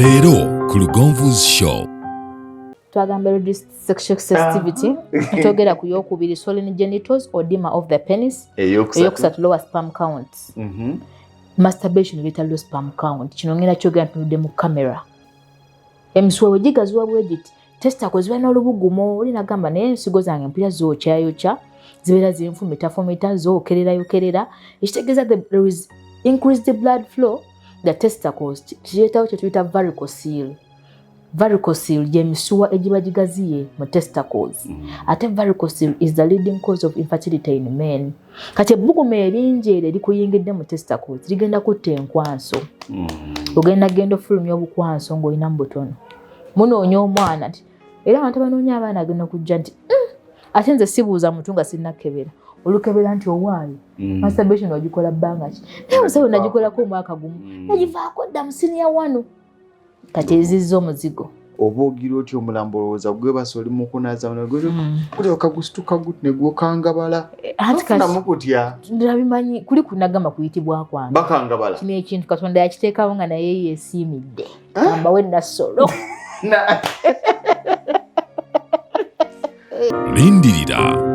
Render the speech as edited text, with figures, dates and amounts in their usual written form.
Leero ku Lugonvu'S show. Twagamba reduced sexual sensitivity. Tutogera ku yokubiri swollen genitals or edema of the penis. Eyokusatu lower sperm count. Masturbation bita low sperm count. Kino ngenda kyogera tunudde mu camera. Emiswa wegigaziwa bwegiti. Testicles ziba n'olubugumo oli nagamba naye ensigo zange mpya zookyayookya zibeera zinfumita zookerera ekitegeeza there is increased blood flow the testicles kireetawo kye tuyita varicocele gy'emisuwa egiba gigaziye mu testicles ate varicocele is the leading cause of infertility in men kati ebbugumu eringi eryo erikuyingidde mu testicles ligenda kutta enkwanso ogenda ofulumya obukwanso ng'olina mu butono munoonya omwana nti era abantu abanoonya abaana agenda kujja nti ate nze sibuuza muntu nga sinnakebera olukebera nti owaayo masturbation ogikola bbanga ki naye musawo nagikolako omwaka gumu nagivaako dda mu siniya wano kati ezizza omuzigo oba ogira otyo omulambo olowooza gwebasa oli mukunaaza kuleka kagusituka guti ne gwokangabala nofunamu kutya ndabimanyi kuli kunagamba kuyitibwa kwange bakangabala kino ekintu katonda yakiteekawo nga naye yeesiimidde ambawe nassolo Lindirira